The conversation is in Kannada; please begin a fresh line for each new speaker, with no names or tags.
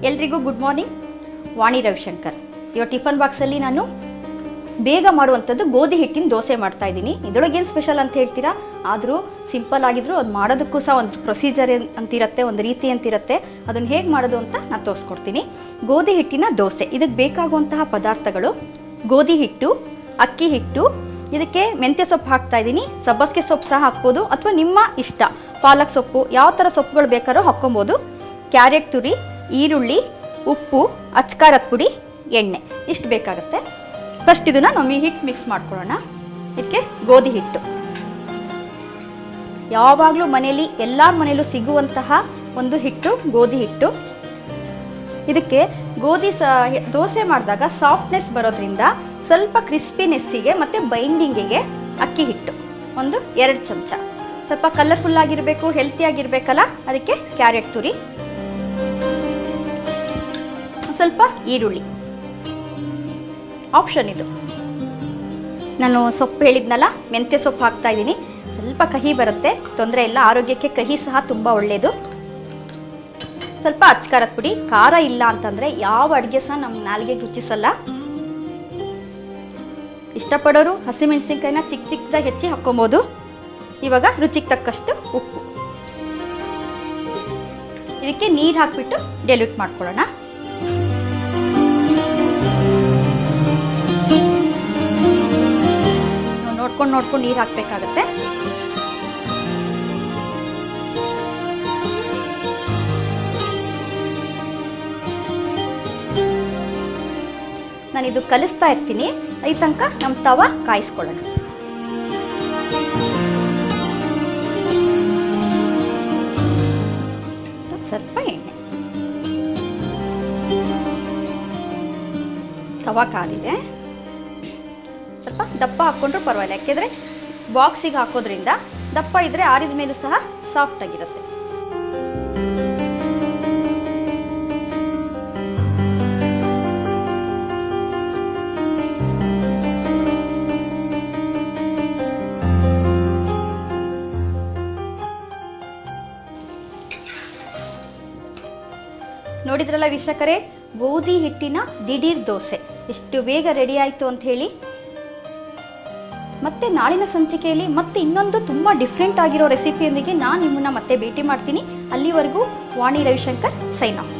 ಎಲ್ರಿಗೂ ಗುಡ್ ಮಾರ್ನಿಂಗ್. ವಾಣಿ ರವಿಶಂಕರ್. ಇವತ್ತು ಟಿಫನ್ ಬಾಕ್ಸಲ್ಲಿ ನಾನು ಬೇಗ ಮಾಡುವಂಥದ್ದು ಗೋಧಿ ಹಿಟ್ಟಿನ ದೋಸೆ ಮಾಡ್ತಾ ಇದ್ದೀನಿ. ಇದರೊಳಗೇನು ಸ್ಪೆಷಲ್ ಅಂತ ಹೇಳ್ತೀರಾ, ಆದರೂ ಸಿಂಪಲ್ ಆಗಿದ್ರು ಅದು ಮಾಡೋದಕ್ಕೂ ಸಹ ಒಂದು ಪ್ರೊಸೀಜರ್ ಅಂತಿರುತ್ತೆ, ಒಂದು ರೀತಿ ಅಂತಿರುತ್ತೆ. ಅದನ್ನು ಹೇಗೆ ಮಾಡೋದು ಅಂತ ನಾನು ತೋರಿಸ್ಕೊಡ್ತೀನಿ. ಗೋಧಿ ಹಿಟ್ಟಿನ ದೋಸೆ, ಇದಕ್ಕೆ ಬೇಕಾಗುವಂತಹ ಪದಾರ್ಥಗಳು ಗೋಧಿ ಹಿಟ್ಟು, ಅಕ್ಕಿ ಹಿಟ್ಟು, ಇದಕ್ಕೆ ಮೆಂತ್ಯ ಸೊಪ್ಪು ಹಾಕ್ತಾ ಇದ್ದೀನಿ. ಸಬ್ಬಸಿಗೆ ಸೊಪ್ಪು ಸಹ ಹಾಕ್ಬೋದು ಅಥವಾ ನಿಮ್ಮ ಇಷ್ಟ, ಪಾಲಕ್ ಸೊಪ್ಪು, ಯಾವ ಥರ ಸೊಪ್ಪುಗಳು ಬೇಕಾದ್ರೂ ಹಾಕ್ಕೊಬೋದು. ಕ್ಯಾರೆಟ್ ತುರಿ, ಈರುಳ್ಳಿ, ಉಪ್ಪು, ಅಚ್ಕಾರದ ಪುಡಿ, ಎಣ್ಣೆ, ಇಷ್ಟು ಬೇಕಾಗುತ್ತೆ. ಫಸ್ಟ್ ಇದನ್ನು ನಾವು ಹಿಟ್ಟು ಮಿಕ್ಸ್ ಮಾಡ್ಕೊಳ್ಳೋಣ. ಇದಕ್ಕೆ ಗೋಧಿ ಹಿಟ್ಟು, ಯಾವಾಗಲೂ ಮನೆಯಲ್ಲಿ ಎಲ್ಲರ ಮನೆಯಲ್ಲೂ ಸಿಗುವಂತಹ ಒಂದು ಹಿಟ್ಟು ಗೋಧಿ ಹಿಟ್ಟು. ಇದಕ್ಕೆ ಗೋಧಿ ದೋಸೆ ಮಾಡಿದಾಗ ಸಾಫ್ಟ್ನೆಸ್ ಬರೋದ್ರಿಂದ ಸ್ವಲ್ಪ ಕ್ರಿಸ್ಪಿನೆಸ್ಸಿಗೆ ಮತ್ತು ಬೈಂಡಿಂಗಿಗೆ ಅಕ್ಕಿ ಹಿಟ್ಟು ಒಂದು 2 ಚಮಚ. ಸ್ವಲ್ಪ ಕಲರ್ಫುಲ್ ಆಗಿರಬೇಕು, ಹೆಲ್ತಿ ಆಗಿರಬೇಕಲ್ಲ, ಅದಕ್ಕೆ ಕ್ಯಾರೆಟ್ ತುರಿ, ಸ್ವಲ್ಪ ಈರುಳ್ಳಿ, ಆಪ್ಷನ್ ಇದು. ನಾನು ಸೊಪ್ಪು ಹೇಳಿದ್ನಲ್ಲ, ಮೆಂತ್ಯ ಸೊಪ್ಪು ಹಾಕ್ತಾ ಇದ್ದೀನಿ. ಸ್ವಲ್ಪ ಕಹಿ ಬರುತ್ತೆ, ತೊಂದರೆ ಇಲ್ಲ, ಆರೋಗ್ಯಕ್ಕೆ ಕಹಿ ಸಹ ತುಂಬ ಒಳ್ಳೆಯದು. ಸ್ವಲ್ಪ ಅಚ್ಕಾರದ ಪುಡಿ. ಖಾರ ಇಲ್ಲ ಅಂತಂದರೆ ಯಾವ ಅಡುಗೆ ಸಹ ನಮ್ಮ ನಾಲಿಗೆಗೆ ರುಚಿಸಲ್ಲ. ಇಷ್ಟಪಡೋರು ಹಸಿಮೆಣಸಿನ್ಕಾಯಿನ ಚಿಕ್ಕ ಚಿಕ್ಕದಾಗಿ ಹೆಚ್ಚಿ ಹಾಕ್ಕೊಬೋದು. ಇವಾಗ ರುಚಿಗೆ ತಕ್ಕಷ್ಟು ಉಪ್ಪು. ಇದಕ್ಕೆ ನೀರು ಹಾಕಿಬಿಟ್ಟು ಡೈಲ್ಯೂಟ್ ಮಾಡ್ಕೊಳ್ಳೋಣ. ನೋಡ್ಕೊಂಡು ನೀರು ಹಾಕಬೇಕಾಗತ್ತೆ. ನಾನಿದು ಕಲಿಸ್ತಾ ಇರ್ತೀನಿ, ಈ ತನಕ ನಮ್ಮ ತವ ಕಾಯಿಸ್ಕೊಳ್ಳೋಣ. ಸ್ವಲ್ಪ ಎಣ್ಣೆ, ತವ ಕಾದಿದೆ. ಸ್ವಲ್ಪ ದಪ್ಪ ಹಾಕ್ಕೊಂಡ್ರೂ ಪರವಾಗಿಲ್ಲ, ಯಾಕೆಂದರೆ ಬಾಕ್ಸಿಗೆ ಹಾಕೋದ್ರಿಂದ ದಪ್ಪ ಇದ್ದರೆ ಆರಿದ ಮೇಲೂ ಸಹ ಸಾಫ್ಟ್ ಆಗಿರುತ್ತೆ. ನೋಡಿದ್ರಲ್ಲ ವೀಕ್ಷಕರೇ, ಗೋಧಿ ಹಿಟ್ಟಿನ ದಿಢೀರ್ ದೋಸೆ ಎಷ್ಟು ಬೇಗ ರೆಡಿ ಆಯಿತು ಅಂತ ಹೇಳಿ. ಮತ್ತೆ ನಾಳಿನ ಸಂಚಿಕೆಯಲ್ಲಿ ಮತ್ತೆ ಇನ್ನೊಂದು ತುಂಬ ಡಿಫ್ರೆಂಟ್ ಆಗಿರೋ ರೆಸಿಪಿಯೊಂದಿಗೆ ನಾನು ನಿಮ್ಮನ್ನು ಮತ್ತೆ ಭೇಟಿ ಮಾಡ್ತೀನಿ. ಅಲ್ಲಿವರೆಗೂ ವಾಣಿ ರವಿಶಂಕರ್, ಸೈನ್ ಆಫ್.